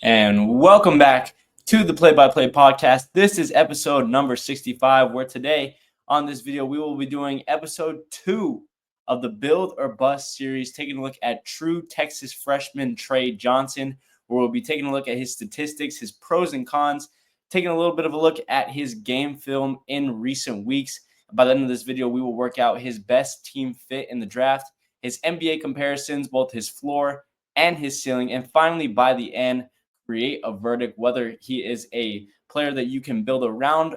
And welcome back to the Play-by-Play podcast. This is episode number 65, where today on this video, we will be doing episode 2 of the Build or Bust series, taking a look at true Texas freshman Trey Johnson, where we'll be taking a look at his statistics, his pros and cons, taking a little bit of a look at his game film in recent weeks. By the end of this video, we will work out his best team fit in the draft, his NBA comparisons, both his floor and his ceiling, and finally, by the end, create a verdict whether he is a player that you can build around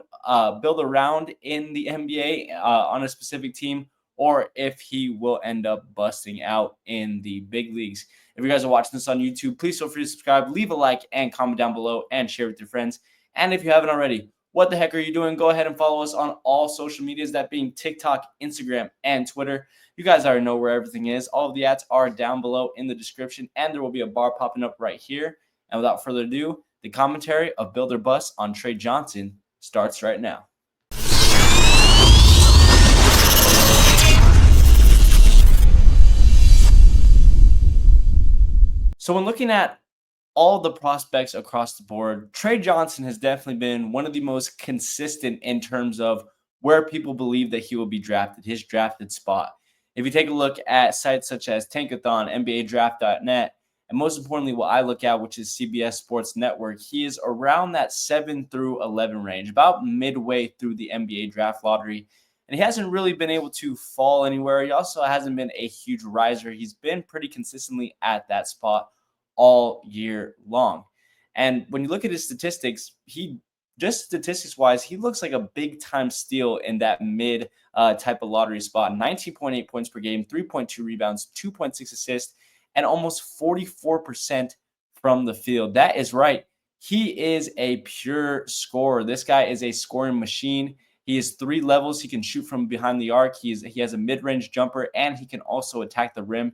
in the NBA on a specific team, or if he will end up busting out in the big leagues. If you guys are watching this on YouTube, please feel free to subscribe, leave a like, and comment down below, and share with your friends. And if you haven't already, what the heck are you doing? Go ahead and follow us on all social medias, that being TikTok, Instagram, and Twitter. You guys already know where everything is. All of the ads are down below in the description, and there will be a bar popping up right here. And without further ado, the commentary of Build or Bust on Trey Johnson starts right now. So when looking at all the prospects across the board, Trey Johnson has definitely been one of the most consistent in terms of where people believe that he will be drafted, his drafted spot. If you take a look at sites such as Tankathon, NBADraft.net, and most importantly, what I look at, which is CBS Sports Network, he is around that 7 through 11 range, about midway through the NBA draft lottery. And he hasn't really been able to fall anywhere. He also hasn't been a huge riser. He's been pretty consistently at that spot all year long. And when you look at his statistics, statistics-wise, he looks like a big-time steal in that mid type of lottery spot. 19.8 points per game, 3.2 rebounds, 2.6 assists, and almost 44% from the field. That is right. He is a pure scorer. This guy is a scoring machine. He has 3 levels. He can shoot from behind the arc. He has a mid-range jumper, and he can also attack the rim.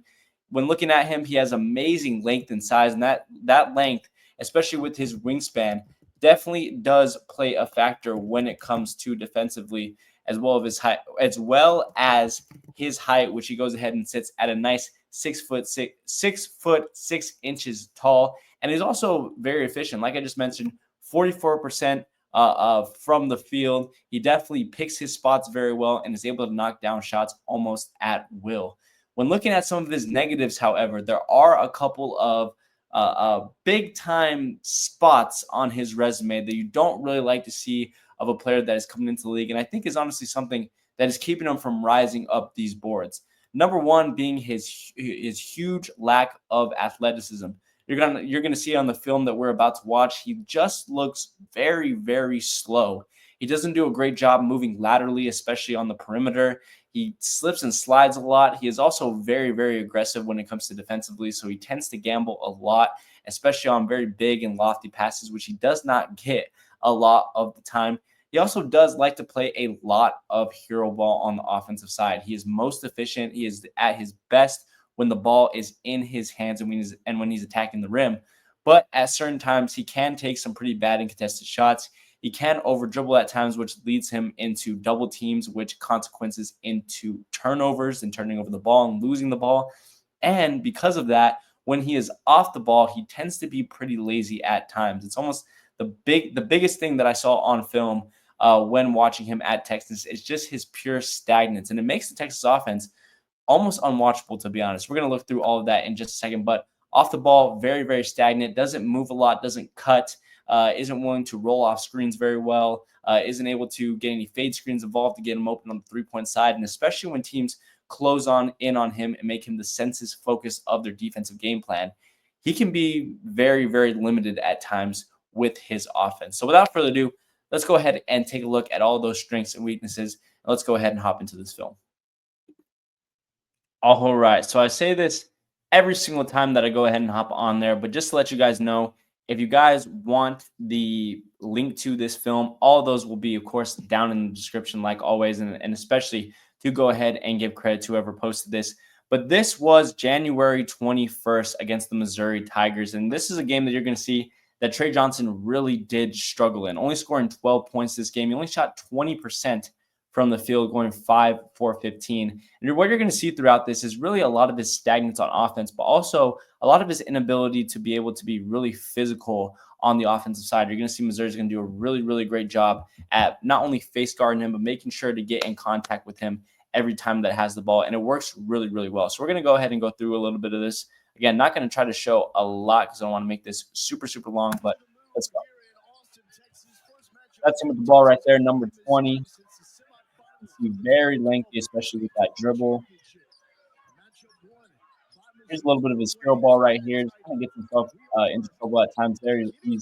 When looking at him, he has amazing length and size, and that length, especially with his wingspan, definitely does play a factor when it comes to defensively, as well as his height, which he goes ahead and sits at a nice 6'6" tall, and he's also very efficient. Like I just mentioned, 44% from the field. He definitely picks his spots very well and is able to knock down shots almost at will. When looking at some of his negatives, however, there are a couple of big-time spots on his resume that you don't really like to see of a player that is coming into the league, and I think is honestly something that is keeping him from rising up these boards. Number one being his huge lack of athleticism. You're gonna see on the film that we're about to watch, he just looks very, very slow. He doesn't do a great job moving laterally, especially on the perimeter. He slips and slides a lot. He is also very, very aggressive when it comes to defensively, so he tends to gamble a lot, especially on very big and lofty passes, which he does not get a lot of the time. He also does like to play a lot of hero ball on the offensive side. He is most efficient. He is at his best when the ball is in his hands and when he's attacking the rim. But at certain times, he can take some pretty bad and contested shots. He can over dribble at times, which leads him into double teams, which consequences into turnovers and turning over the ball and losing the ball. And because of that, when he is off the ball, he tends to be pretty lazy at times. It's almost the biggest thing that I saw on film when watching him at Texas is just his pure stagnance. And it makes the Texas offense almost unwatchable, to be honest. We're going to look through all of that in just a second. But off the ball, very, very stagnant, doesn't move a lot, doesn't cut, isn't willing to roll off screens very well, isn't able to get any fade screens involved to get him open on the three-point side. And especially when teams close in on him and make him the census focus of their defensive game plan, he can be very, very limited at times with his offense. So without further ado, let's go ahead and take a look at all those strengths and weaknesses. And let's go ahead and hop into this film. All right. So I say this every single time that I go ahead and hop on there, but just to let you guys know, if you guys want the link to this film, all of those will be, of course, down in the description, like always, and especially to go ahead and give credit to whoever posted this. But this was January 21st against the Missouri Tigers, and this is a game that you're going to see that Trey Johnson really did struggle in, only scoring 12 points this game. He only shot 20% from the field, going 5 4 15. And what you're going to see throughout this is really a lot of his stagnance on offense, but also a lot of his inability to be able to be really physical on the offensive side. You're going to see Missouri's going to do a really, really great job at not only face guarding him, but making sure to get in contact with him every time that has the ball. And it works really, really well. So we're going to go ahead and go through a little bit of this. Again, not going to try to show a lot because I don't want to make this super, super long, but let's go. That's him with the ball right there, number 20. He's very lengthy, especially with that dribble. Here's a little bit of his skill ball right here. Just kind of gets himself into trouble at times there. He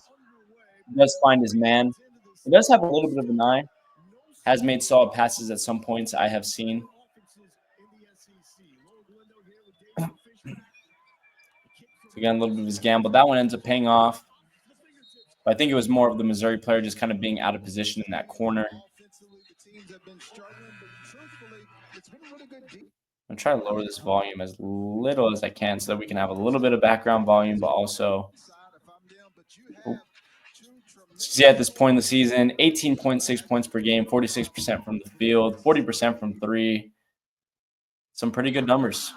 does find his man. He does have a little bit of an eye. Has made solid passes at some points I have seen. Again, a little bit of his gamble. That one ends up paying off. But I think it was more of the Missouri player just kind of being out of position in that corner. I'm trying to lower this volume as little as I can so that we can have a little bit of background volume, but also see at this point in the season, 18.6 points per game, 46% from the field, 40% from three. Some pretty good numbers.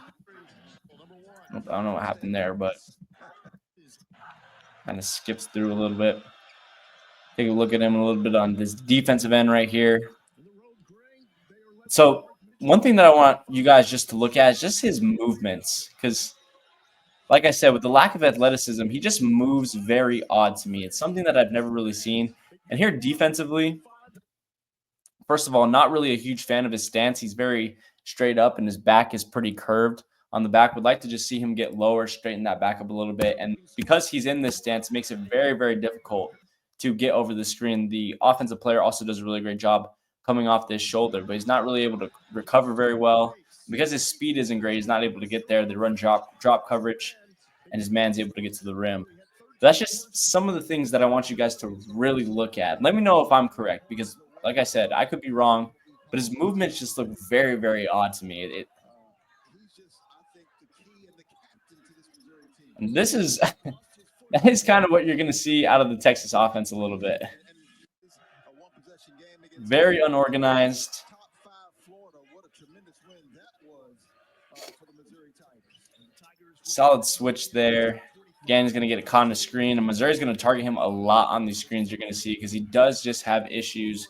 I don't know what happened there, but kind of skips through a little bit. Take a look at him a little bit on this defensive end right here. So one thing that I want you guys just to look at is just his movements, because like I said, with the lack of athleticism, he just moves very odd to me. It's something that I've never really seen. And here defensively, first of all, not really a huge fan of his stance. He's very straight up and his back is pretty curved on the back. Would like to just see him get lower, straighten that back up a little bit. And because he's in this stance, it makes it very, very difficult to get over the screen. The offensive player also does a really great job coming off this shoulder, but he's not really able to recover very well. Because his speed isn't great, he's not able to get there. They run drop coverage, and his man's able to get to the rim. So that's just some of the things that I want you guys to really look at. Let me know if I'm correct, because like I said, I could be wrong, but his movements just look very, very odd to me. And this is that is kind of what you're going to see out of the Texas offense a little bit. Very unorganized. Solid switch there. Again, he's going to get a caught on the screen, and Missouri's going to target him a lot on these screens you're going to see, because he does just have issues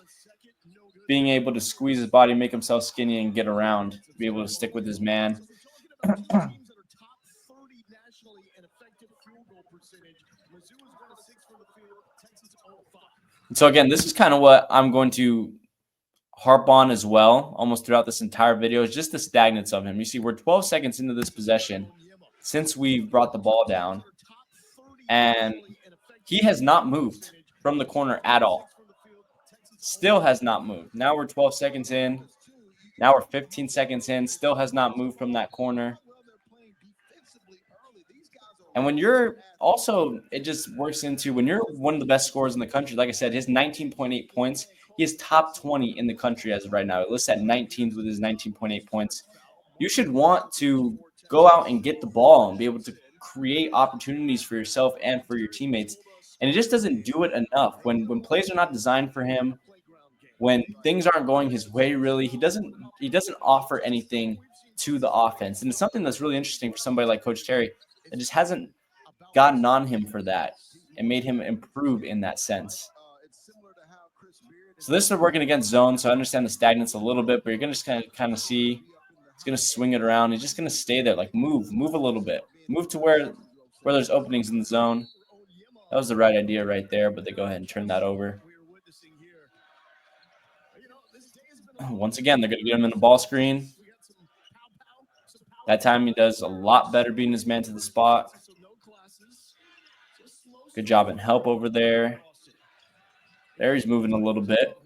being able to squeeze his body, make himself skinny, and get around, be able to stick with his man. So again, this is kind of what I'm going to harp on as well almost throughout this entire video, is just the stagnance of him. You see, we're 12 seconds into this possession since we brought the ball down, and he has not moved from the corner at all. Still has not moved. Now we're 12 seconds in. Now we're 15 seconds in. Still has not moved from that corner. And when you're also, it just works into when you're one of the best scorers in the country. Like I said, his 19.8 points, he is top 20 in the country as of right now. It lists at 19th with his 19.8 points. You should want to go out and get the ball and be able to create opportunities for yourself and for your teammates. And he just doesn't do it enough. When plays are not designed for him, when things aren't going his way, really, he doesn't offer anything to the offense. And it's something that's really interesting for somebody like Coach Terry. It just hasn't gotten on him for that and made him improve in that sense. So this is working against zone, so I understand the stagnance a little bit, but you're going to just kind of see he's going to swing it around. He's just going to stay there, like move a little bit. Move to where there's openings in the zone. That was the right idea right there, but they go ahead and turn that over. Once again, they're going to get him in the ball screen. That time he does a lot better beating his man to the spot. Good job in help over there. There he's moving a little bit.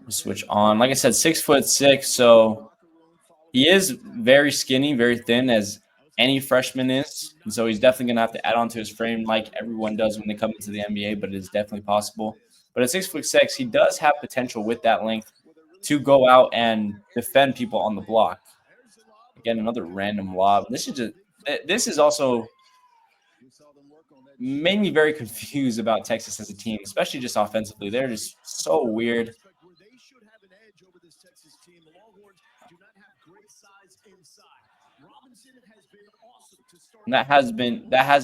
Switch on. Like I said, 6'6", so he is very skinny, very thin, as any freshman is. And so he's definitely going to have to add on to his frame like everyone does when they come into the NBA, but it is definitely possible. But at 6'6", he does have potential with that length to go out and defend people on the block. Again, another random lob. This is just this is also made me very confused about Texas as a team, especially just offensively. They're just so weird. And that has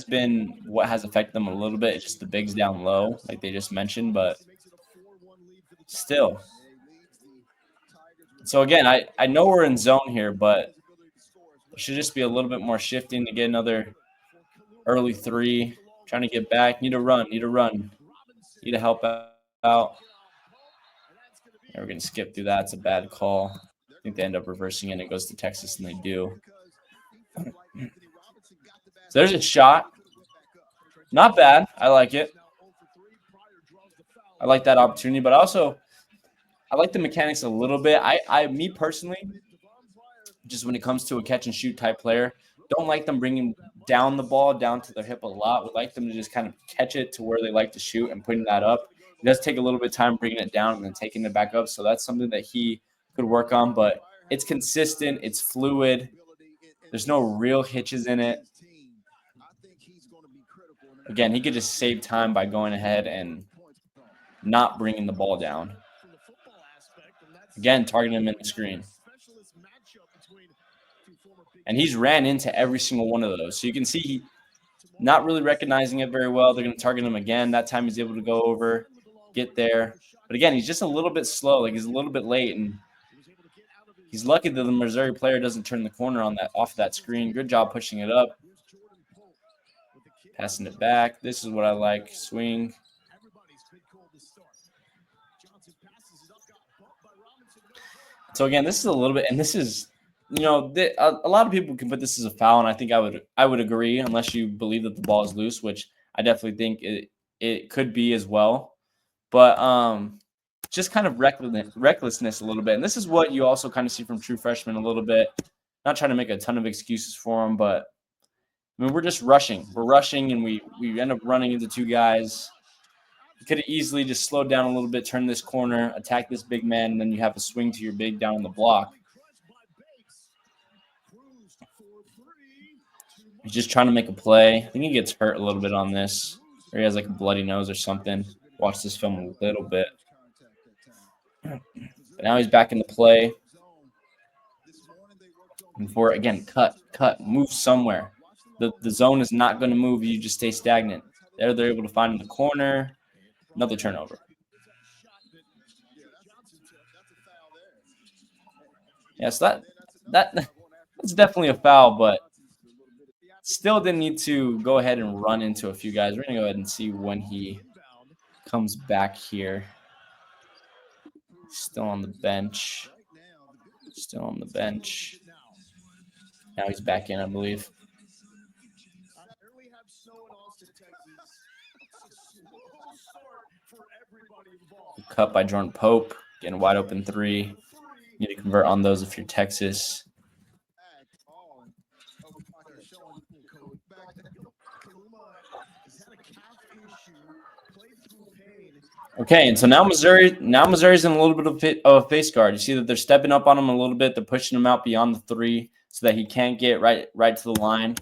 been what has affected them a little bit. It's just the bigs down low, like they just mentioned, but still. So again, I know we're in zone here, but it should just be a little bit more shifting to get another early three. Trying to get back. Need to run. Need to help out. Yeah, we're going to skip through that. It's a bad call. I think they end up reversing it. And it goes to Texas, and they do. So there's a shot. Not bad. I like it. I like that opportunity, but also I like the mechanics a little bit. Me personally, just when it comes to a catch and shoot type player, don't like them bringing down the ball down to their hip a lot. Would like them to just kind of catch it to where they like to shoot and putting that up. It does take a little bit of time bringing it down and then taking it back up. So that's something that he could work on, but it's consistent. It's fluid. There's no real hitches in it. Again, he could just save time by going ahead and not bringing the ball down. Again, targeting him in the screen. And he's ran into every single one of those. So you can see he not really recognizing it very well. They're going to target him again. That time he's able to go over, get there. But again, he's just a little bit slow. Like he's a little bit late. And he's lucky that the Missouri player doesn't turn the corner on that off that screen. Good job pushing it up. Passing it back. This is what I like. Swing. So again, this is a little bit, and this is, a lot of people can put this as a foul, and I think I would agree, unless you believe that the ball is loose, which I definitely think it could be as well. But just kind of recklessness a little bit, and this is what you also kind of see from true freshmen a little bit. Not trying to make a ton of excuses for them, but I mean we're just rushing. We're rushing, and we end up running into two guys. You could have easily just slowed down a little bit, turn this corner, attack this big man, and then you have a swing to your big down on the block. He's just trying to make a play. I think he gets hurt a little bit on this, or he has like a bloody nose or something. Watch this film a little bit. But now he's back in the play. And for, again, cut, move somewhere. The zone is not going to move. You just stay stagnant. They're able to find in the corner. Another turnover. Yes, that's definitely a foul, but still didn't need to go ahead and run into a few guys. We're going to go ahead and see when he comes back here. Still on the bench. Now he's back in, I believe. Cut by Jordan Pope. Getting wide open three. You need to convert on those if you're Texas. Okay, and so now Missouri's in a little bit of a face guard. You see that they're stepping up on him a little bit. They're pushing him out beyond the three so that he can't get right to the line.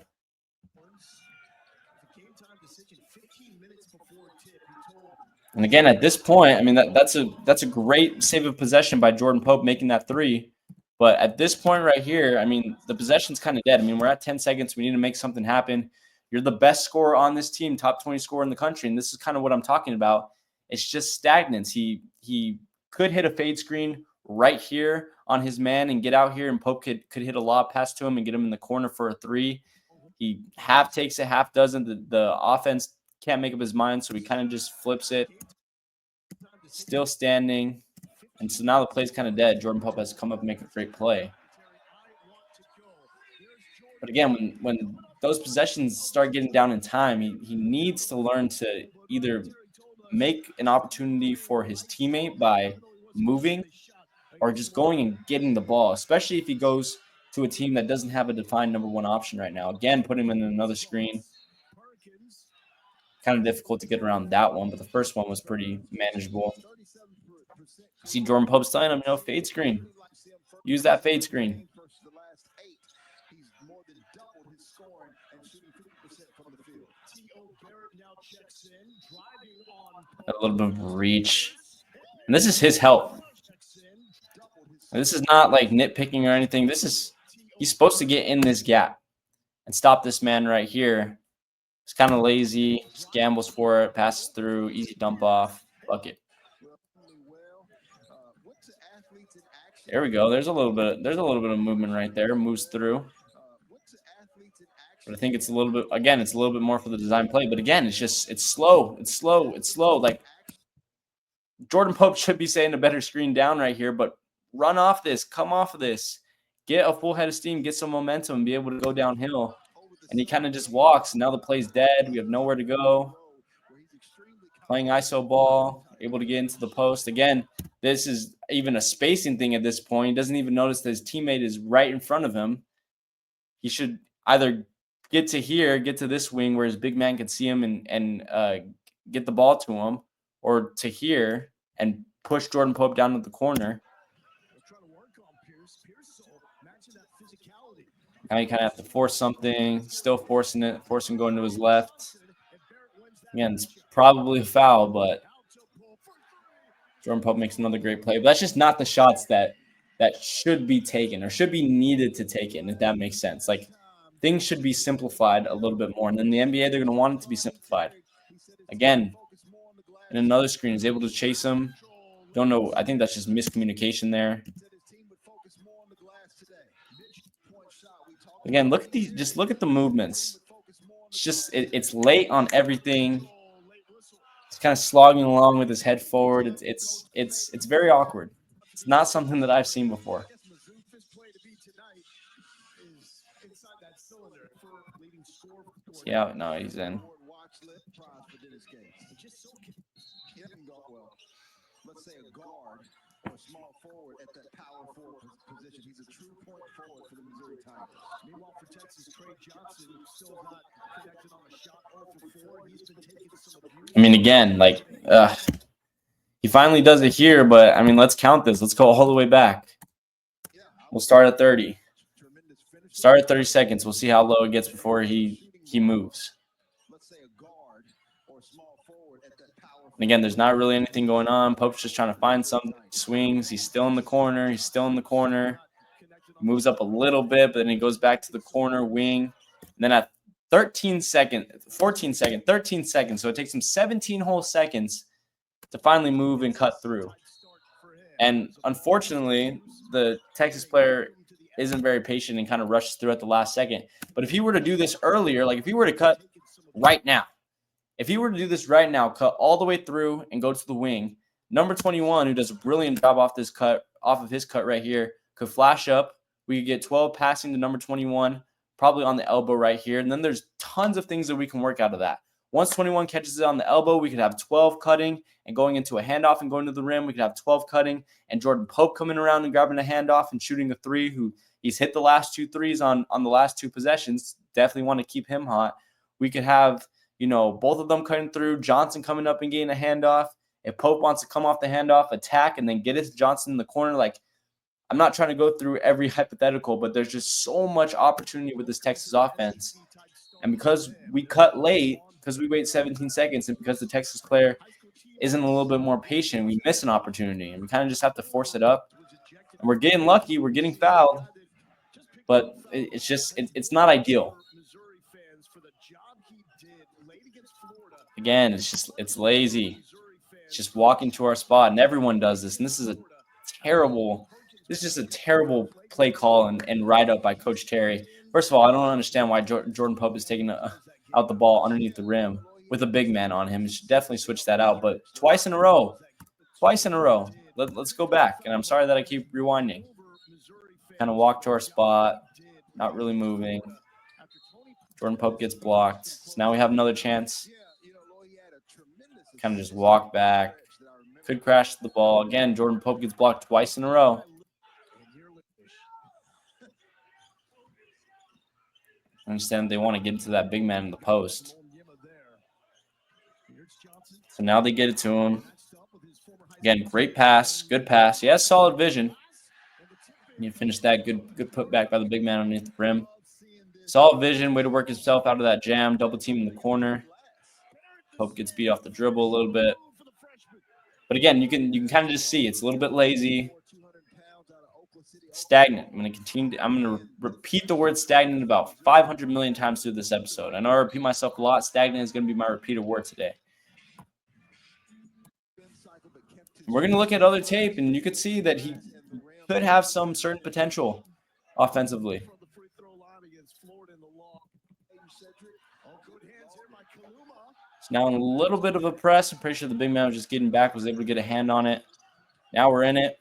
And again, at this point, I mean that's a great save of possession by Jordan Pope making that three. But at this point right here, I mean, the possession's kind of dead. I mean, we're at 10 seconds. We need to make something happen. You're the best scorer on this team, top 20 scorer in the country, and this is kind of what I'm talking about. It's just stagnance. He could hit a fade screen right here on his man and get out here, and Pope could hit a lob pass to him and get him in the corner for a three. He half takes it, half doesn't. The offense can't make up his mind, so he kind of just flips it. Still standing. And so now the play's kind of dead. Jordan Pope has to come up and make a great play. But again, when those possessions start getting down in time, he needs to learn to either make an opportunity for his teammate by moving or just going and getting the ball, especially if he goes to a team that doesn't have a defined number one option right now. Again, put him in another screen. Kind of difficult to get around that one, but the first one was pretty manageable. See Jordan Pope's telling him, fade screen. Use that fade screen. A little bit of reach. And this is his help. This is not like nitpicking or anything. He's supposed to get in this gap and stop this man right here. It's kind of lazy, just gambles for it, passes through, easy dump off, bucket. There we go. There's a little bit of movement right there. Moves through. But I think it's a little bit more for the design play. But again, it's slow. Like Jordan Pope should be saying a better screen down right here, but run off this, come off of this, get a full head of steam, get some momentum, and be able to go downhill. And he kind of just walks. And now the play's dead. We have nowhere to go. Playing ISO ball, able to get into the post. Again, this is even a spacing thing at this point. He doesn't even notice that his teammate is right in front of him. He should either get to this wing where his big man can see him and get the ball to him, or to here and push Jordan Pope down to the corner. Now you kind of have to force something, still forcing going to his left. Again, it's probably a foul, but Jordan Pope makes another great play. But that's just not the shots that should be taken or should be needed to take it, if that makes sense. Like, things should be simplified a little bit more. And in the NBA, they're going to want it to be simplified. Again, in another screen, is able to chase him. Don't know. I think that's just miscommunication there. Again, look at these. Just look at the movements. It's just it's late on everything. He's kind of slogging along with his head forward. It's very awkward. It's not something that I've seen before. Yeah, no, he's in. Let's say a guard or a small forward at that power forward position. He's a true point forward for the Missouri Tigers. Meanwhile, for Texas, Trey Johnson still not connected on the shot 0 for 4. He's been taking some abuse. I mean, again, like, he finally does it here, but I mean, let's count this. Let's go all the way back. We'll start at 30. Start at 30 seconds. We'll see how low it gets before he moves. And again, there's not really anything going on. Pope's just trying to find some swings. He's still in the corner. He moves up a little bit, but then he goes back to the corner wing. And then at 13 seconds. So it takes him 17 whole seconds to finally move and cut through. And unfortunately, the Texas player isn't very patient and kind of rushes through at the last second. But if he were to do this earlier, like if he were to cut right now, cut all the way through and go to the wing, number 21, who does a brilliant job off of his cut right here, could flash up. We could get 12 passing to number 21, probably on the elbow right here. And then there's tons of things that we can work out of that. Once 21 catches it on the elbow, we could have 12 cutting and going into a handoff and going to the rim. We could have 12 cutting and Jordan Pope coming around and grabbing a handoff and shooting a three, who he's hit the last 2 threes on the last 2 possessions. Definitely want to keep him hot. We could have, both of them cutting through, Johnson coming up and getting a handoff. If Pope wants to come off the handoff, attack, and then get it to Johnson in the corner, like, I'm not trying to go through every hypothetical, but there's just so much opportunity with this Texas offense. And because we cut late, because we wait 17 seconds, and because the Texas player isn't a little bit more patient, we miss an opportunity. And we kind of just have to force it up. And we're getting lucky. We're getting fouled. But it's not ideal. Again, it's lazy. It's just walking to our spot, and everyone does this. And this is just a terrible play call and write-up by Coach Terry. First of all, I don't understand why Jordan Pope is taking out the ball underneath the rim with a big man on him. He should definitely switch that out. But twice in a row. Let's go back. And I'm sorry that I keep rewinding. Kind of walk to our spot, not really moving. Jordan Pope gets blocked. So now we have another chance. Kind of just walk back. Could crash the ball. Again, Jordan Pope gets blocked twice in a row. I understand they want to get into that big man in the post. So now they get it to him. Again, great pass. Good pass. He has solid vision. You finish that. Good put back by the big man underneath the rim. Solid vision. Way to work himself out of that jam. Double team in the corner. Pope gets beat off the dribble a little bit. But again, you can kind of just see it's a little bit lazy, stagnant. I'm gonna repeat the word stagnant about 500 million times through this episode. I know I repeat myself a lot. Stagnant is gonna be my repeated word today. We're gonna look at other tape, and you could see that he could have some certain potential offensively. So now in a little bit of a press. I'm pretty sure the big man was just getting back, was able to get a hand on it. Now we're in it.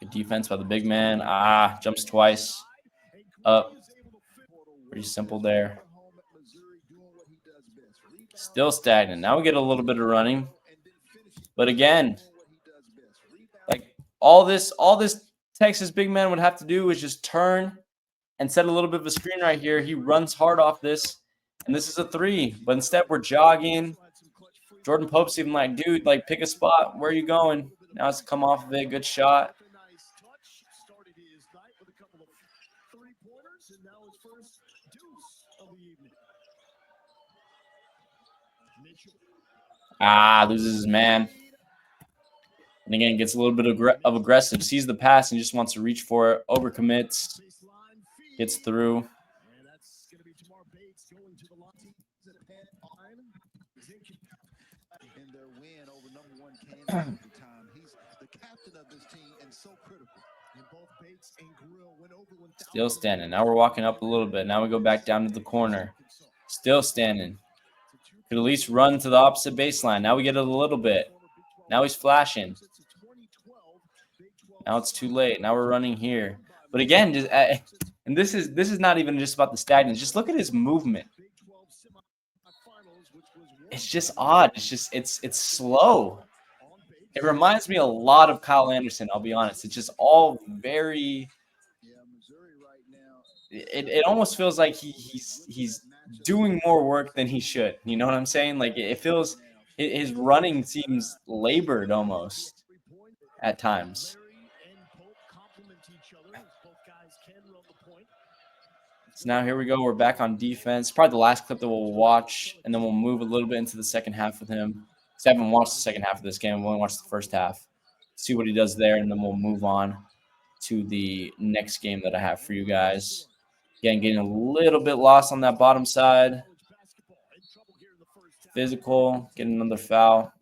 Good defense by the big man. Jumps twice. Up. Pretty simple there. Still stagnant. Now we get a little bit of running. But again, like all this Texas big man would have to do is just turn and set a little bit of a screen right here. He runs hard off this, and this is a 3. But instead, we're jogging. Jordan Pope's even like, dude, like, pick a spot. Where are you going? Now it's come off of it. Good shot. Loses his man. And again, gets a little bit of aggressive. Sees the pass and just wants to reach for it. Overcommits. Gets through. Still standing. Now we're walking up a little bit. Now we go back down to the corner. Still standing. Could at least run to the opposite baseline. Now we get it a little bit. Now he's flashing. Now it's too late. Now we're running here. But again, and this is not even just about the stagnant. Just look at his movement. It's just odd. It's slow. It reminds me a lot of Kyle Anderson, I'll be honest. It's just all very it almost feels like he's doing more work than he should. You know what I'm saying? Like it feels his running seems labored almost at times. So now here we go. We're back on defense. Probably the last clip that we'll watch, and then we'll move a little bit into the second half with him. So I haven't watched the second half of this game. I've only watched the first half. See what he does there, and then we'll move on to the next game that I have for you guys. Again, getting a little bit lost on that bottom side. Physical, getting another foul.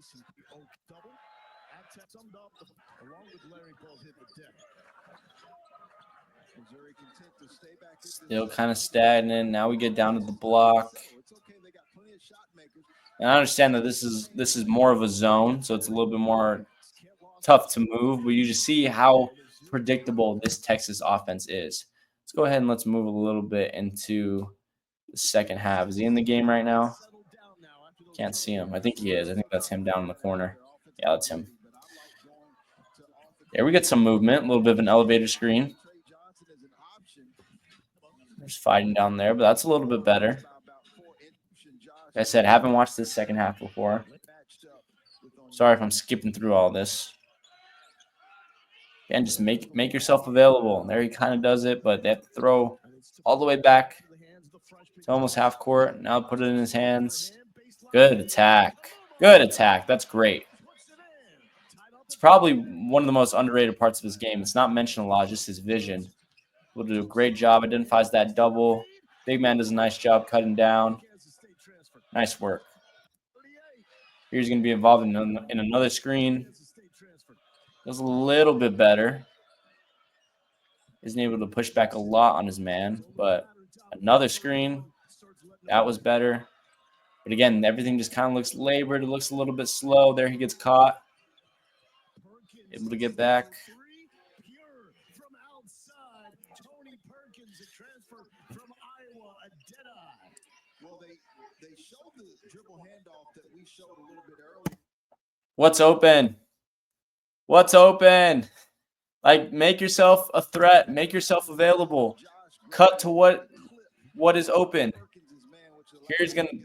Still kind of stagnant. Now we get down to the block. And I understand that this is more of a zone, so it's a little bit more tough to move, but you just see how predictable this Texas offense is. Let's go ahead and let's move a little bit into the second half. Is he in the game right now? Can't see him. I think he is. I think that's him down in the corner. Yeah, that's him. There we get some movement, a little bit of an elevator screen. There's fighting down there, but that's a little bit better. Like I said, I haven't watched this second half before. Sorry if I'm skipping through all this. And just make yourself available. There he kind of does it, but they have to throw all the way back to almost half court. Now put it in his hands. Good attack. Good attack. That's great. It's probably one of the most underrated parts of his game. It's not mentioned a lot, just his vision. Will do a great job. Identifies that double. Big man does a nice job cutting down. Nice work. Here's going to be involved in another screen. Does a little bit better. Isn't able to push back a lot on his man, but another screen. That was better. But again, everything just kind of looks labored. It looks a little bit slow. There he gets caught. Able to get back. What's open? What's open? Like, make yourself a threat. Make yourself available. Cut to what is open.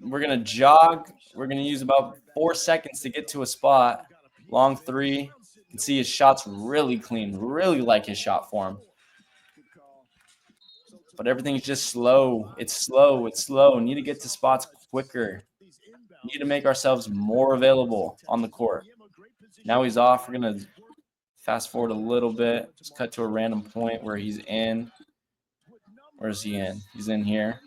We're gonna jog. We're gonna use about 4 seconds to get to a spot. Long three. You can see his shot's really clean. Really like his shot form. but everything's just slow. It's slow. It's slow. Need to get to spots quicker. Need to make ourselves more available on the court. Now he's off. We're going to fast forward a little bit. Just cut to a random point where he's in. Where is he in? He's in here.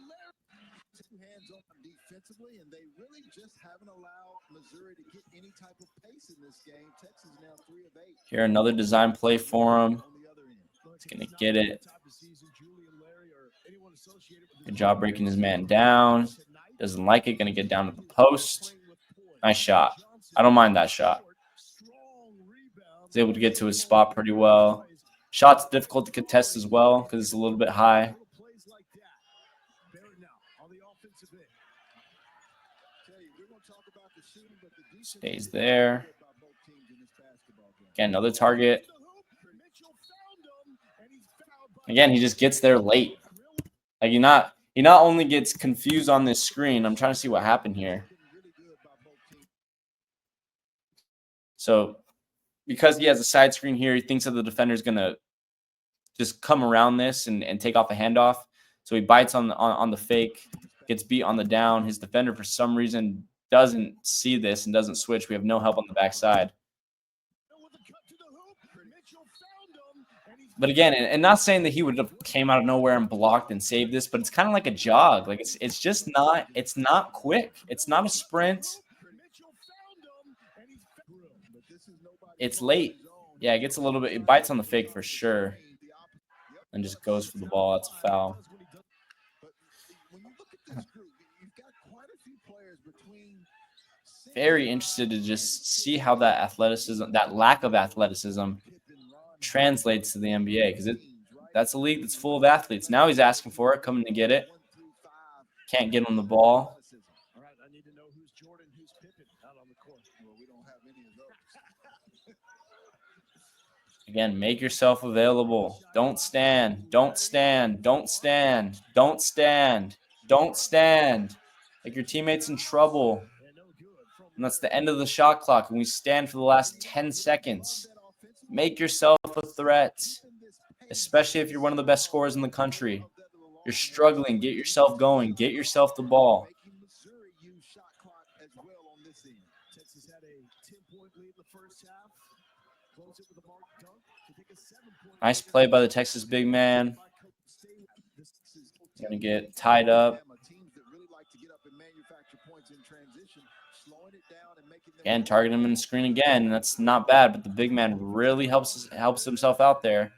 Here, another design play for him. He's going to get it. Good job breaking his man down. Doesn't like it. Going to get down to the post. Nice shot. I don't mind that shot. He's able to get to his spot pretty well. Shot's difficult to contest as well because it's a little bit high. Stays there. Again, another target. Again, he just gets there late. Like he not only gets confused on this screen. I'm trying to see what happened here. So because he has a side screen here, he thinks that the defender is going to just come around this and take off a handoff. So he bites on the fake, gets beat on the down. His defender, for some reason, doesn't see this and doesn't switch. We have no help on the backside. But again, and not saying that he would have came out of nowhere and blocked and saved this, but it's kind of like a jog. Like it's just not, it's not quick. It's not a sprint. It's late. Yeah, it gets a little bit, it bites on the fake for sure. And just goes for the ball. That's a foul. Very interested to just see how that athleticism, that lack of athleticism, translates to the NBA, because that's a league that's full of athletes. Now he's asking for it, coming to get it. Can't get him the ball. Again, make yourself available. Don't stand. Don't stand. Don't stand. Don't stand. Don't stand. Like your teammate's in trouble. And that's the end of the shot clock. And we stand for the last 10 seconds. Make yourself a threat, especially if you're one of the best scorers in the country. You're struggling. Get yourself going. Get yourself the ball. Nice play by the Texas big man. Going to get tied up. And target him in the screen again. That's not bad, but the big man really helps himself out there.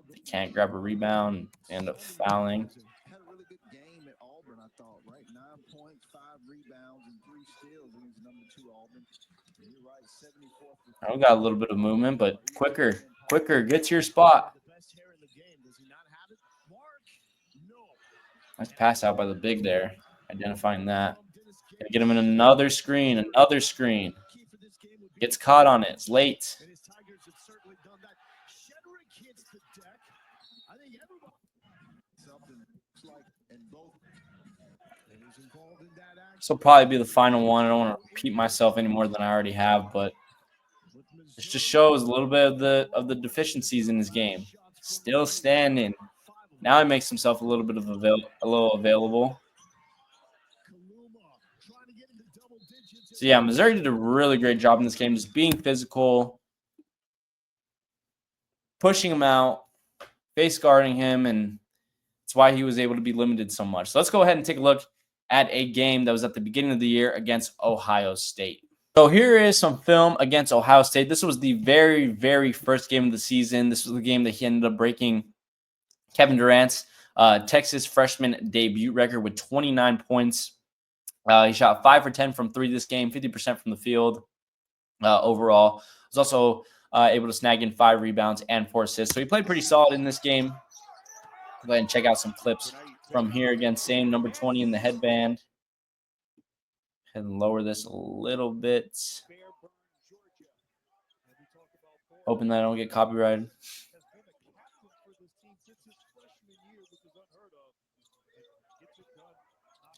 They can't grab a rebound, end up fouling. I got a little bit of movement, but quicker, get to your spot. Nice pass out by the big there, identifying that. Gonna get him in another screen. Gets caught on it. It's late. This will probably be the final one. I don't want to repeat myself any more than I already have, but this just shows a little bit of the deficiencies in his game. Still standing. Now he makes himself a little bit of available. So yeah, Missouri did a really great job in this game, just being physical, pushing him out, face guarding him, and that's why he was able to be limited so much. So let's go ahead and take a look at a game that was at the beginning of the year against Ohio State. So here is some film against Ohio State. This was the very, very first game of the season. This was the game that he ended up breaking Kevin Durant's Texas freshman debut record with 29 points. He shot 5 for 10 from 3 this game, 50% from the field overall. Was also able to snag in 5 rebounds and 4 assists. So he played pretty solid in this game. Go ahead and check out some clips from here. Again, same number 20 in the headband. And lower this a little bit. Hoping that I don't get copyrighted.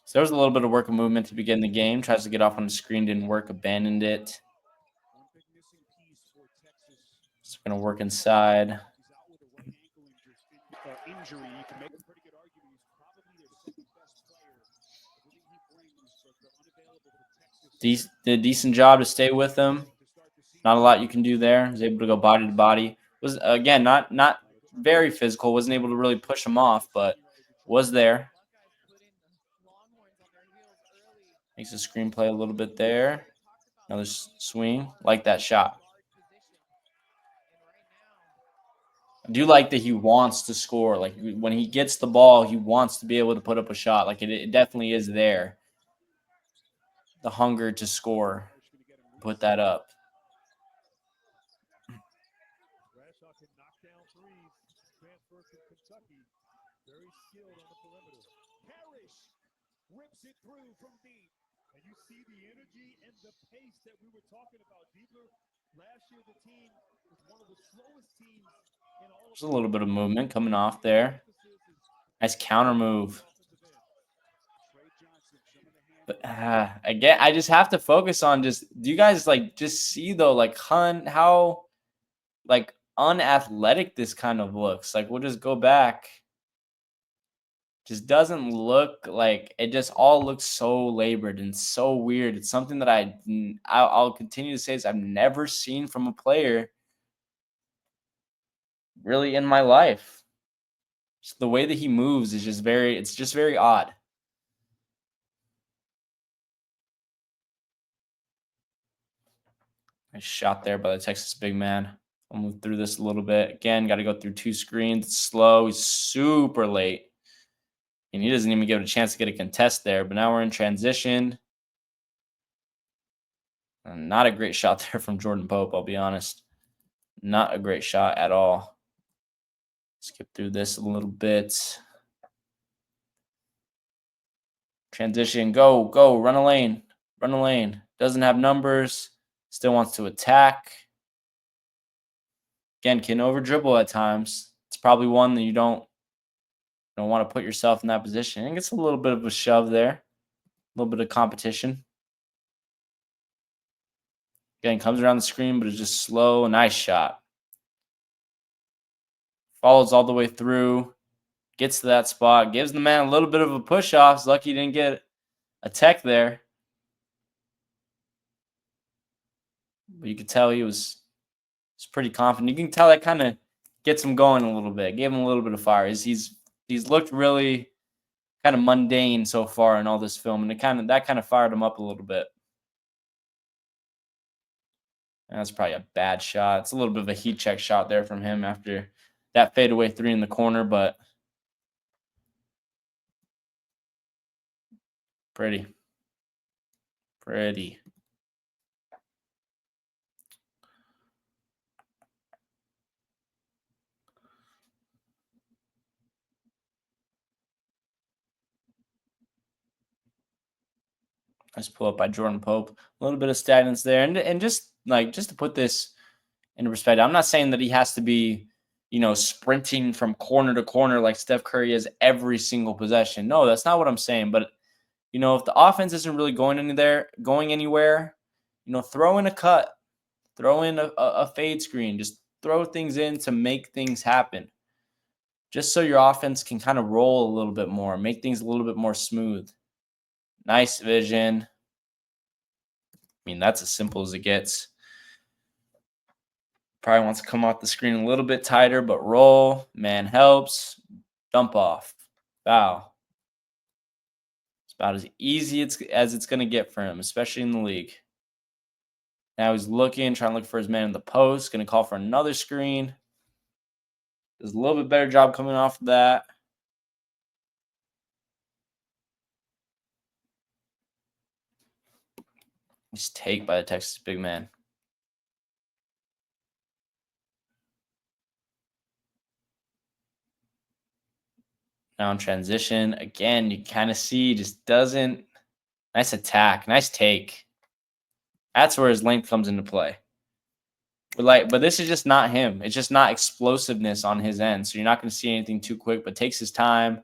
So there was a little bit of work and movement to begin the game. Tries to get off on the screen, didn't work, abandoned it. Just going to work inside. Did a decent job to stay with him. Not a lot you can do there. Was able to go body to body. Was again not very physical. Wasn't able to really push him off, but was there. Makes the screenplay a little bit there. Another swing. Like that shot. I do like that he wants to score. Like when he gets the ball, he wants to be able to put up a shot. Like it definitely is there. The hunger to score. Put that up. Rips it through from deep. And you see the energy and the pace that we were talking about. Diebler, last year the team was one of the slowest teams in all of There's a little bit of movement coming off there. Nice counter move. But again, I just have to focus on do you guys like just see though, like how like unathletic this kind of looks. Like we'll just go back. Just doesn't look like it. Just all looks so labored and so weird. It's something that I'll continue to say is I've never seen from a player really in my life. Just the way that he moves is just very odd. Nice shot there by the Texas big man. I'll move through this a little bit. Again, got to go through two screens. It's slow. He's super late. And he doesn't even give it a chance to get a contest there. But now we're in transition. And not a great shot there from Jordan Pope, I'll be honest. Not a great shot at all. Skip through this a little bit. Transition. Go. Run a lane. Doesn't have numbers. Still wants to attack. Again, can over dribble at times. It's probably one that you don't want to put yourself in that position. And gets a little bit of a shove there. A little bit of competition. Again, comes around the screen, but it's just slow. Nice shot. Follows all the way through. Gets to that spot. Gives the man a little bit of a push off. He's lucky he didn't get a tech there. But you could tell he was pretty confident. You can tell that kind of gets him going a little bit. Gave him a little bit of fire. He's looked really kind of mundane so far in all this film, and that kind of fired him up a little bit. And that's probably a bad shot. It's a little bit of a heat check shot there from him after that fadeaway three in the corner, but pretty. Nice pull up by Jordan Pope. A little bit of stagnance there. And just to put this into perspective, I'm not saying that he has to be, sprinting from corner to corner like Steph Curry is every single possession. No, that's not what I'm saying. But, if the offense isn't really going anywhere, throw in a cut, throw in a fade screen, just throw things in to make things happen. Just so your offense can kind of roll a little bit more, make things a little bit more smooth. Nice vision. I mean, that's as simple as it gets. Probably wants to come off the screen a little bit tighter, but roll. Man helps. Dump off. Foul. It's about as easy as it's going to get for him, especially in the league. Now he's trying to look for his man in the post. Going to call for another screen. Does a little bit better job coming off of that. Nice take by the Texas big man. Now in transition, again, you kind of see just doesn't. Nice attack, nice take. That's where his length comes into play. But this is just not him. It's just not explosiveness on his end. So you're not going to see anything too quick, but takes his time,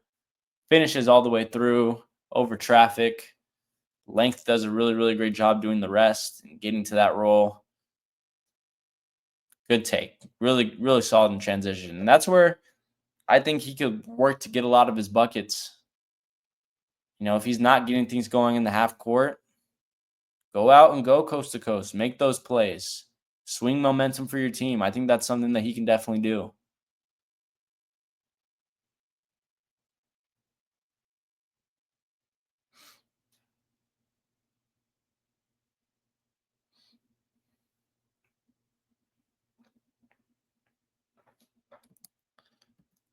finishes all the way through, over traffic. Length does a really, really great job doing the rest and getting to that roll. Good take. Really, really solid in transition. And that's where I think he could work to get a lot of his buckets. You know, if he's not getting things going in the half court, go out and go coast to coast. Make those plays. Swing momentum for your team. I think that's something that he can definitely do.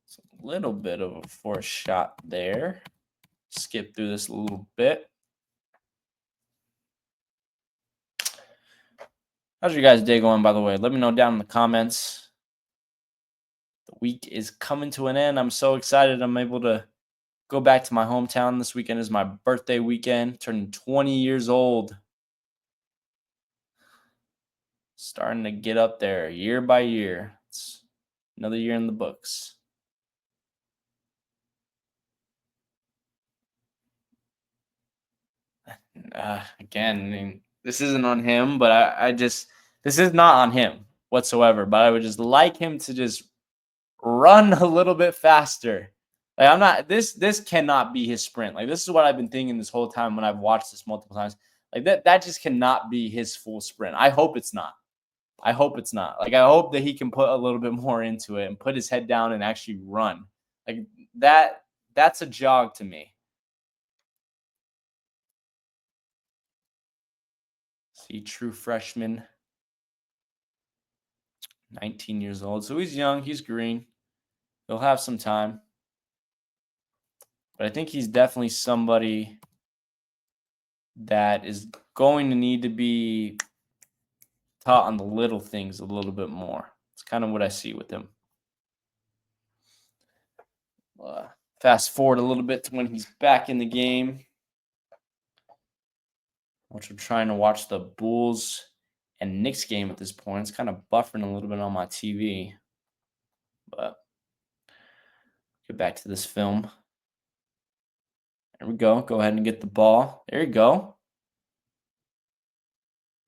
It's a little bit of a forced shot there. Skip through this a little bit. How's your guys' day going, by the way? Let me know down in the comments. The week is coming to an end. I'm so excited. I'm able to go back to my hometown. This weekend is my birthday weekend, turning 20 years old. Starting to get up there year by year. It's another year in the books. Again, I mean, this isn't on him, but this is not on him whatsoever. But I would just like him to just run a little bit faster. Like I'm not this cannot be his sprint. Like this is what I've been thinking this whole time when I've watched this multiple times. Like that just cannot be his full sprint. I hope it's not. I hope it's not. Like I hope that he can put a little bit more into it and put his head down and actually run. Like that's a jog to me. See, true freshman, 19 years old. So he's young, he's green. He'll have some time. But I think he's definitely somebody that is going to need to be taught on the little things a little bit more. It's kind of what I see with him. Fast forward a little bit to when he's back in the game, which I'm trying to watch the Bulls and Knicks game at this point. It's kind of buffering a little bit on my TV. But get back to this film. There we go. Go ahead and get the ball. There you go.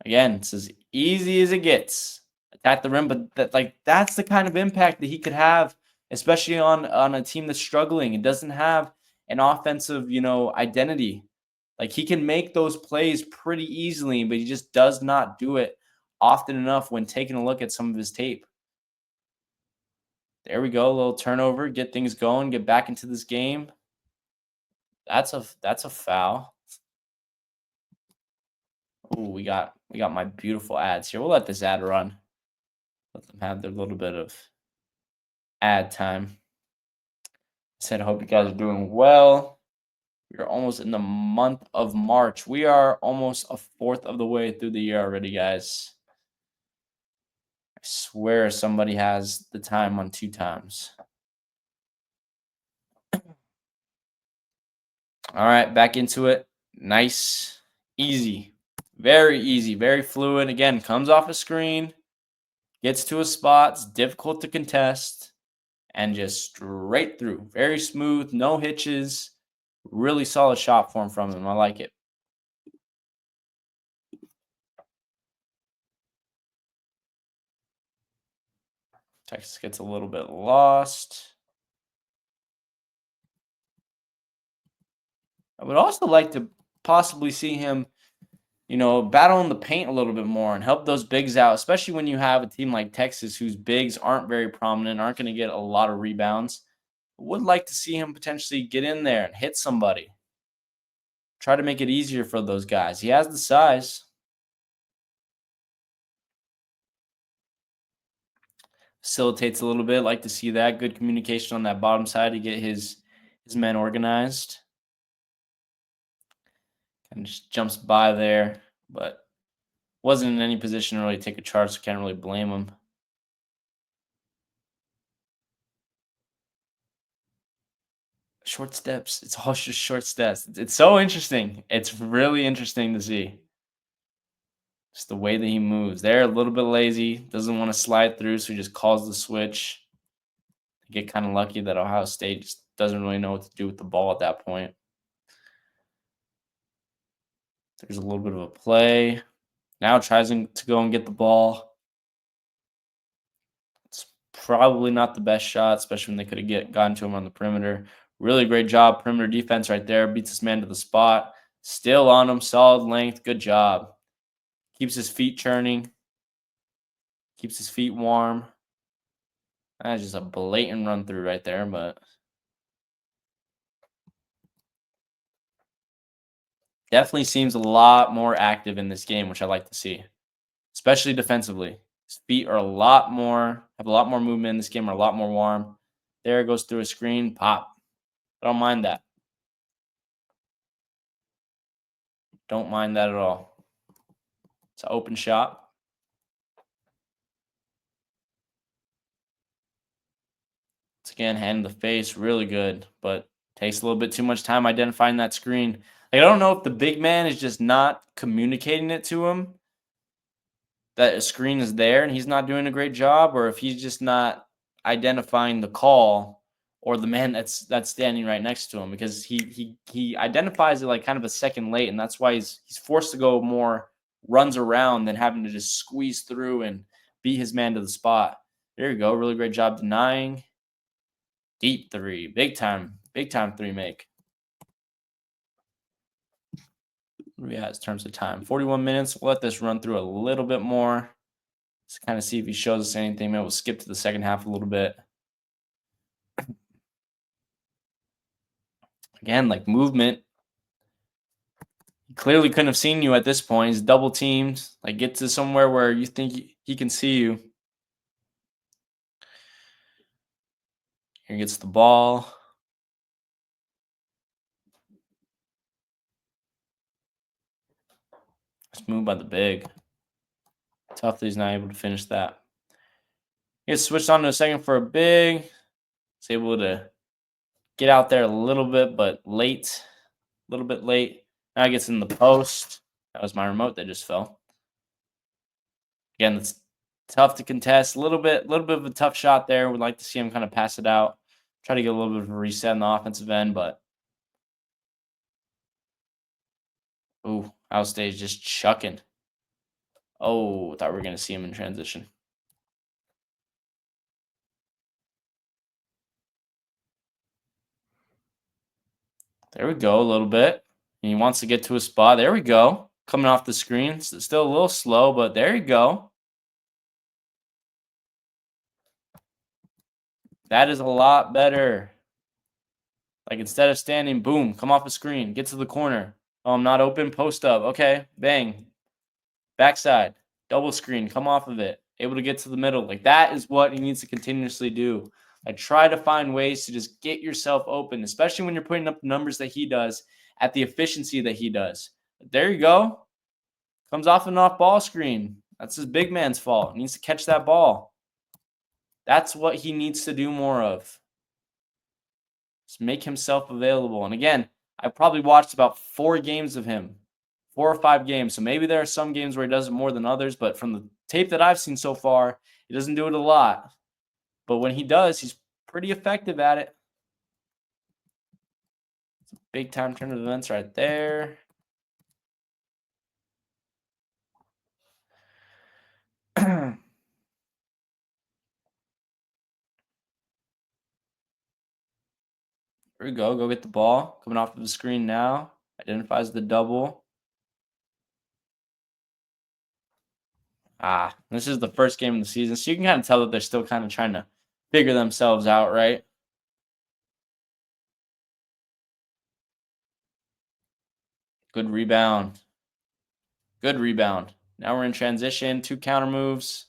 Again, it's as easy as it gets. Attack the rim, but that's the kind of impact that he could have, especially on a team that's struggling. It doesn't have an offensive, identity. Like he can make those plays pretty easily, but he just does not do it often enough when taking a look at some of his tape. There we go. A little turnover, get things going, get back into this game. That's a foul. Oh, we got my beautiful ads here. We'll let this ad run. Let them have their little bit of ad time. I hope you guys are doing well. We are almost in the month of March. We are almost a fourth of the way through the year already, guys. I swear somebody has the time on 2 times. All right, back into it. Nice, easy, very fluid. Again, comes off a screen, gets to a spot. It's difficult to contest, and just straight through. Very smooth, no hitches. Really solid shot form from him. I like it. Texas gets a little bit lost. I would also like to possibly see him, battle in the paint a little bit more and help those bigs out, especially when you have a team like Texas whose bigs aren't very prominent, aren't going to get a lot of rebounds. I would like to see him potentially get in there and hit somebody. Try to make it easier for those guys. He has the size. Facilitates a little bit. Like to see that. Good communication on that bottom side to get his men organized. And just jumps by there, but wasn't in any position to really take a charge, so can't really blame him. Short steps. It's all just short steps. It's so interesting. It's really interesting to see. Just the way that he moves. They're a little bit lazy. Doesn't want to slide through, so he just calls the switch. Get kind of lucky that Ohio State just doesn't really know what to do with the ball at that point. There's a little bit of a play. Now tries to go and get the ball. It's probably not the best shot, especially when they could have gotten to him on the perimeter. Really great job. Perimeter defense right there. Beats this man to the spot. Still on him. Solid length. Good job. Keeps his feet churning. Keeps his feet warm. That's just a blatant run through right there, but definitely seems a lot more active in this game, which I like to see, especially defensively. His feet are have a lot more movement in this game, are a lot more warm. There it goes through a screen, pop. I don't mind that. Don't mind that at all. It's an open shot. Once again, hand in the face, really good, but takes a little bit too much time identifying that screen. Like, I don't know if the big man is just not communicating it to him that a screen is there and he's not doing a great job, or if he's just not identifying the call or the man that's standing right next to him, because he identifies it like kind of a second late, and that's why he's forced to go more runs around than having to just squeeze through and beat his man to the spot. There you go. Really great job denying. Deep three. Big time three make. What do we have in terms of time? 41 minutes. We'll let this run through a little bit more. Let's kind of see if he shows us anything. Maybe we'll skip to the second half a little bit. Again, like movement. He clearly couldn't have seen you at this point. He's double teamed. Like, get to somewhere where you think he can see you. Here gets the ball. It's moved by the big. Tough that he's not able to finish that. He gets switched on to a second for a big. He's able to get out there a little bit, but late. A little bit late. Now he gets in the post. That was my remote that just fell. Again, it's tough to contest. A little bit of a tough shot there. Would like to see him kind of pass it out. Try to get a little bit of a reset in the offensive end, but ooh, outstage just chucking. Oh, thought we were gonna see him in transition. There we go, a little bit. And he wants to get to a spot. There we go. Coming off the screen. It's still a little slow, but there you go. That is a lot better. Like, instead of standing, boom, come off a screen, get to the corner. Oh, I'm not open, post up. Okay, bang. Backside, double screen, come off of it. Able to get to the middle. Like, that is what he needs to continuously do. Like, try to find ways to just get yourself open, especially when you're putting up the numbers that he does at the efficiency that he does. There you go. Comes off an off ball screen. That's his big man's fault. He needs to catch that ball. That's what he needs to do more of. Just make himself available. And again, I probably watched about 4 games of him. 4 or 5 games. So maybe there are some games where he does it more than others, but from the tape that I've seen so far, he doesn't do it a lot. But when he does, he's pretty effective at it. It's a big time turn of events right there. There we go. Go get the ball. Coming off of the screen now. Identifies the double. This is the first game of the season, so you can kind of tell that they're still kind of trying to figure themselves out, right? Good rebound. Good rebound. Now we're in transition. 2 counter moves.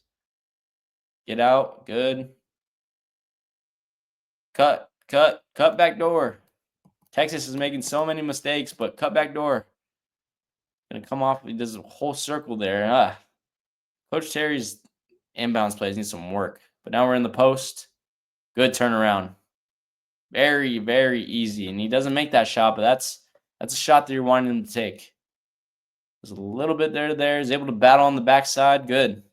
Get out. Good. Cut back door. Texas is making so many mistakes, but cut back door. Gonna come off. He does a whole circle there. Coach Terry's inbounds plays need some work. But now we're in the post. Good turnaround. Very, very easy. And he doesn't make that shot, but that's a shot that you're wanting him to take. There's a little bit there. He's able to battle on the backside. Good.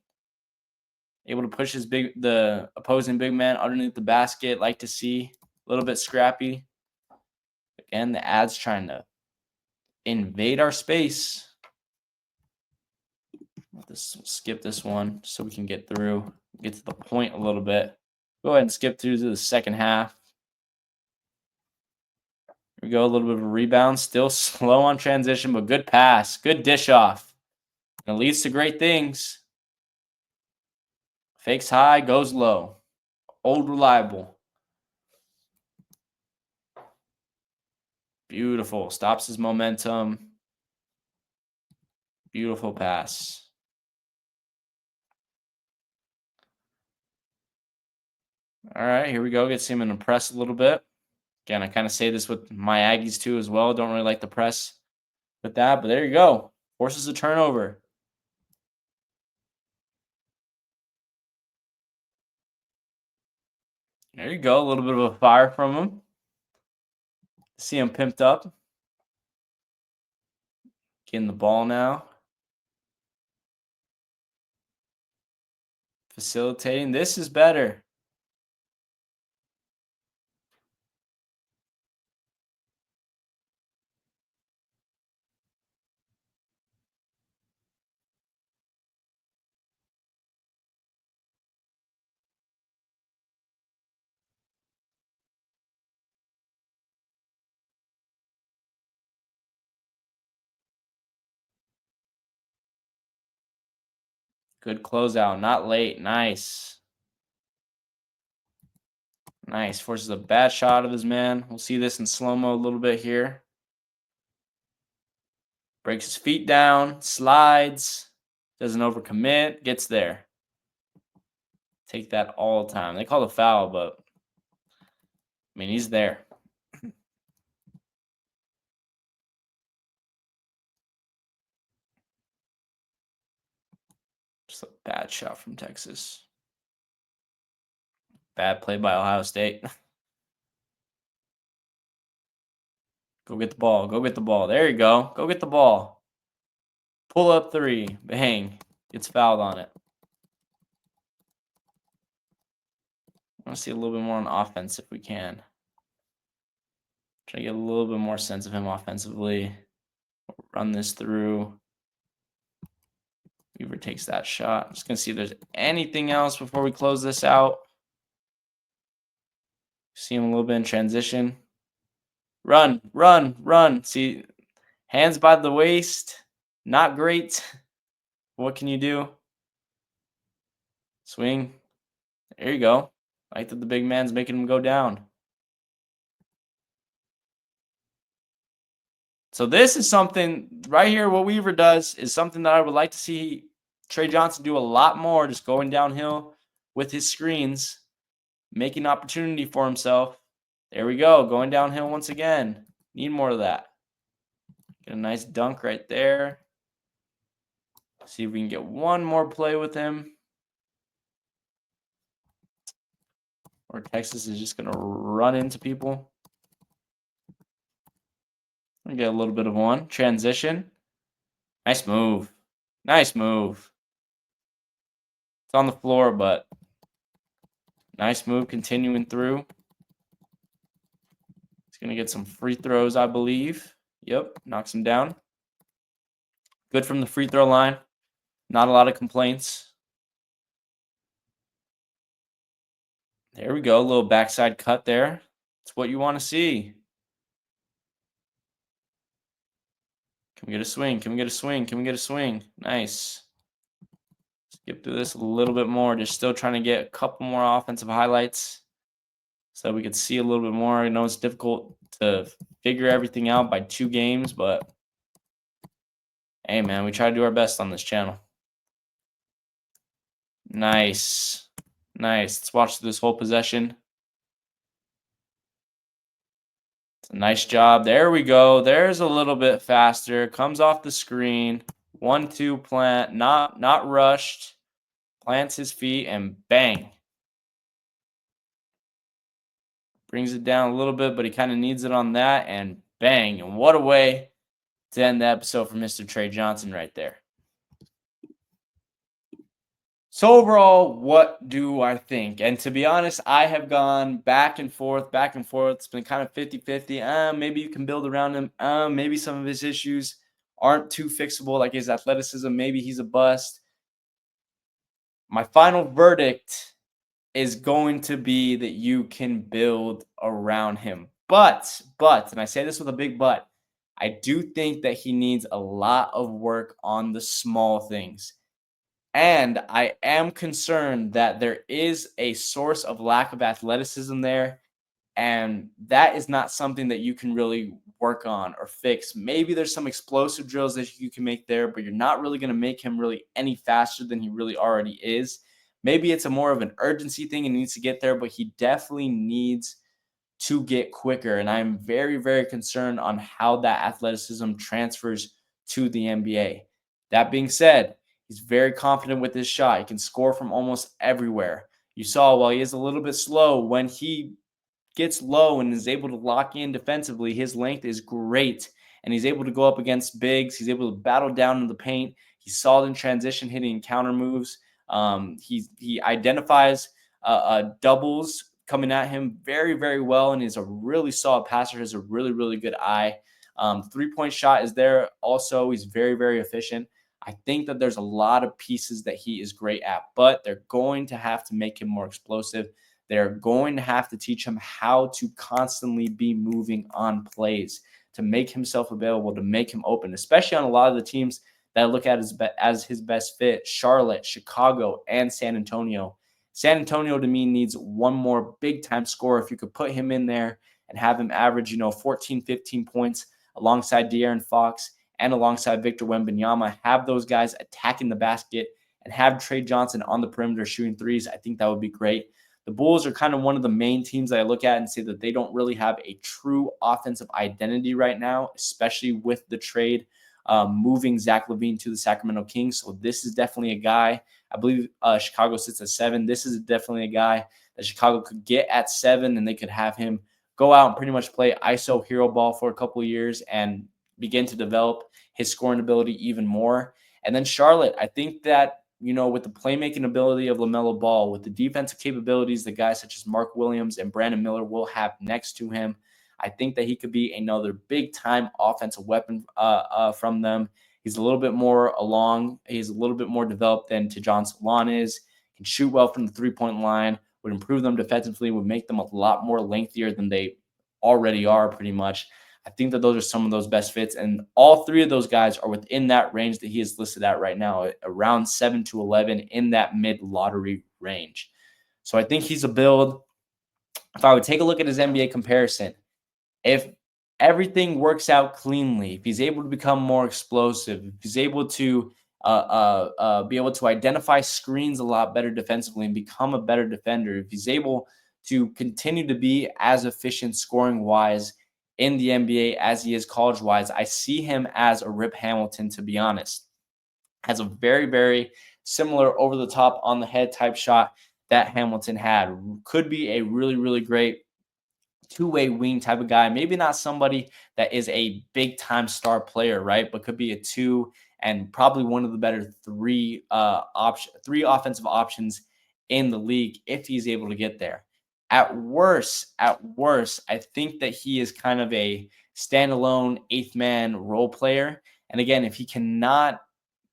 Able to push the opposing big man underneath the basket. Like to see a little bit scrappy. Again, the ad's trying to invade our space. Skip this one so we can get through, get to the point a little bit. Go ahead and skip through to the second half. Here we go, a little bit of a rebound. Still slow on transition, but good pass. Good dish off. And it leads to great things. Fakes high, goes low. Old reliable. Beautiful. Stops his momentum. Beautiful pass. All right, here we go. Get him in the press a little bit. Again, I kind of say this with my Aggies too as well. Don't really like the press with that, but there you go. Forces a turnover. There you go. A little bit of a fire from him. See him pimped up. Getting the ball now. Facilitating. This is better. Good closeout. Not late. Nice. Nice. Forces a bad shot of his man. We'll see this in slow-mo a little bit here. Breaks his feet down. Slides. Doesn't overcommit. Gets there. Take that all the time. They call it a foul, but I mean, he's there. Just a bad shot from Texas. Bad play by Ohio State. Go get the ball. Go get the ball. There you go. Go get the ball. Pull up three. Bang. Gets fouled on it. I want to see a little bit more on offense if we can. Try to get a little bit more sense of him offensively. Run this through. Weaver takes that shot. I'm just going to see if there's anything else before we close this out. See him a little bit in transition. Run, run, run. See, hands by the waist. Not great. What can you do? Swing. There you go. I like that the big man's making him go down. So this is something right here. What Weaver does is something that I would like to see Trey Johnson do a lot more, just going downhill with his screens, making opportunity for himself. There we go. Going downhill once again. Need more of that. Get a nice dunk right there. See if we can get one more play with him. Or Texas is just going to run into people. We get a little bit of one. Transition. Nice move. Nice move. It's on the floor, but nice move continuing through. He's going to get some free throws, I believe. Yep, knocks him down. Good from the free throw line. Not a lot of complaints. There we go. A little backside cut there. It's what you want to see. Can we get a swing? Can we get a swing? Can we get a swing? Nice. Skip through this a little bit more. Just still trying to get a couple more offensive highlights so we could see a little bit more. I know it's difficult to figure everything out by 2 games, but hey, man, we try to do our best on this channel. Nice. Nice. Let's watch this whole possession. It's a nice job. There we go. There's a little bit faster. Comes off the screen. 1-2 plant. Not rushed. Plants his feet and bang. Brings it down a little bit, but he kind of needs it on that and bang. And what a way to end the episode for Mr. Trey Johnson right there. So overall, what do I think? And to be honest, I have gone back and forth. It's been kind of 50-50. Maybe you can build around him. Maybe some of his issues aren't too fixable, like his athleticism. Maybe he's a bust. My final verdict is going to be that you can build around him. And I say this with a big but, I do think that he needs a lot of work on the small things. And I am concerned that there is a source of lack of athleticism there. And that is not something that you can really work on or fix. Maybe there's some explosive drills that you can make there, but you're not really going to make him really any faster than he really already is. Maybe it's a more of an urgency thing and he needs to get there, but he definitely needs to get quicker. And I'm very, very concerned on how that athleticism transfers to the NBA. That being said, he's very confident with his shot. He can score from almost everywhere. You saw while he is a little bit slow, when he gets low and is able to lock in defensively, his length is great. And he's able to go up against bigs. He's able to battle down in the paint. He's solid in transition, hitting counter moves. He identifies doubles coming at him very, very well, and is a really solid passer. Has a really, really good eye. 3-point shot is there also. He's very, very efficient. I think that there's a lot of pieces that he is great at, but they're going to have to make him more explosive. They're going to have to teach him how to constantly be moving on plays, to make himself available, to make him open, especially on a lot of the teams that I look at as his best fit: Charlotte, Chicago, and San Antonio. San Antonio, to me, needs one more big-time scorer. If you could put him in there and have him average, 14, 15 points alongside De'Aaron Fox and alongside Victor Wembanyama, have those guys attacking the basket and have Trey Johnson on the perimeter shooting threes, I think that would be great. The Bulls are kind of one of the main teams that I look at and say that they don't really have a true offensive identity right now, especially with the trade moving Zach LaVine to the Sacramento Kings. So this is definitely a guy. I believe Chicago sits at 7. This is definitely a guy that Chicago could get at 7, and they could have him go out and pretty much play ISO hero ball for a couple of years and begin to develop his scoring ability even more. And then Charlotte, I think that, with the playmaking ability of LaMelo Ball, with the defensive capabilities that guys such as Mark Williams and Brandon Miller will have next to him, I think that he could be another big-time offensive weapon from them. He's a little bit more along. He's a little bit more developed than Tidjane Salaün is. Can shoot well from the three-point line, would improve them defensively, would make them a lot more lengthier than they already are pretty much. I think that those are some of those best fits. And all three of those guys are within that range that he is listed at right now, around 7 to 11 in that mid-lottery range. So I think he's a build. If I would take a look at his NBA comparison, if everything works out cleanly, if he's able to become more explosive, if he's able to be able to identify screens a lot better defensively and become a better defender, if he's able to continue to be as efficient scoring-wise in the NBA as he is college-wise, I see him as a Rip Hamilton, to be honest. Has a very, very similar over-the-top, on-the-head type shot that Hamilton had. Could be a really, really great two-way wing type of guy. Maybe not somebody that is a big-time star player, right? But could be a 2 and probably one of the better three offensive options in the league if he's able to get there. At worst, I think that he is kind of a standalone eighth man role player. And again, if he cannot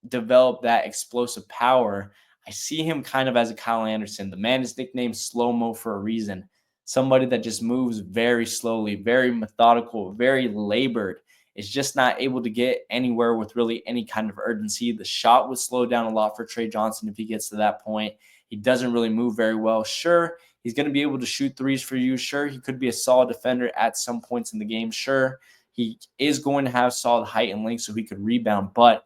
develop that explosive power, I see him kind of as a Kyle Anderson. The man is nicknamed Slow-Mo for a reason. Somebody that just moves very slowly, very methodical, very labored. Is just not able to get anywhere with really any kind of urgency. The shot would slow down a lot for Trey Johnson if he gets to that point. He doesn't really move very well. Sure, he's going to be able to shoot threes for you. Sure, he could be a solid defender at some points in the game. Sure, he is going to have solid height and length so he could rebound. But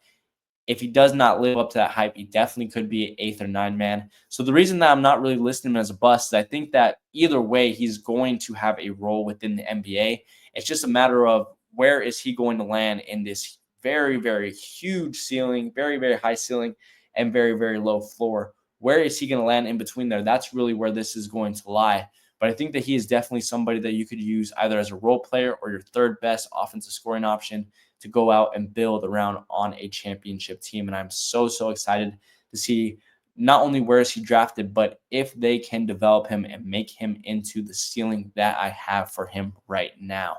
if he does not live up to that hype, he definitely could be an 8th or 9th man. So the reason that I'm not really listing him as a bust is I think that either way, he's going to have a role within the NBA. It's just a matter of where is he going to land in this very, very huge ceiling, very, very high ceiling, and very, very low floor. Where is he going to land in between there? That's really where this is going to lie. But I think that he is definitely somebody that you could use either as a role player or your third best offensive scoring option to go out and build around on a championship team. And I'm so, so excited to see not only where is he drafted, but if they can develop him and make him into the ceiling that I have for him right now.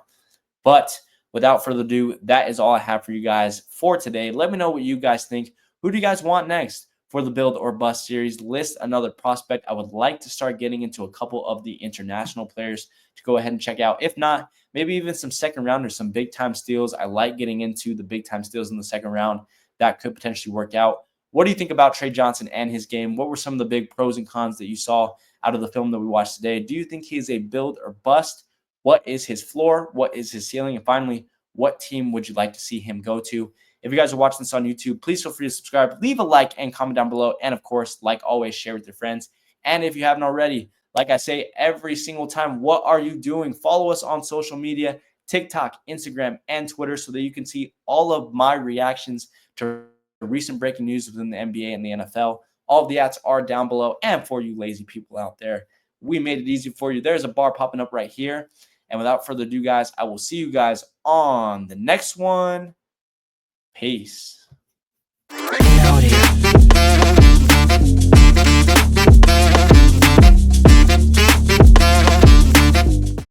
But without further ado, that is all I have for you guys for today. Let me know what you guys think. Who do you guys want next for the Build or Bust series. List another prospect I would like to start getting into a couple of the international players to go ahead and check out. If not, maybe even some second rounders, some big time steals. I like getting into the big time steals in the second round. That could potentially work out. What do you think about Trey Johnson and his game? What were some of the big pros and cons that you saw out of the film that we watched today? Do you think he's a build or bust? What is his floor? What is his ceiling? And finally, what team would you like to see him go to? If you guys are watching this on YouTube, please feel free to subscribe, leave a like, and comment down below. And of course, like always, share with your friends. And if you haven't already, like I say every single time, what are you doing? Follow us on social media, TikTok, Instagram, and Twitter, so that you can see all of my reactions to recent breaking news within the NBA and the NFL. All of the ads are down below. And for you lazy people out there, we made it easy for you. There's a bar popping up right here. And without further ado, guys, I will see you guys on the next one. Peace.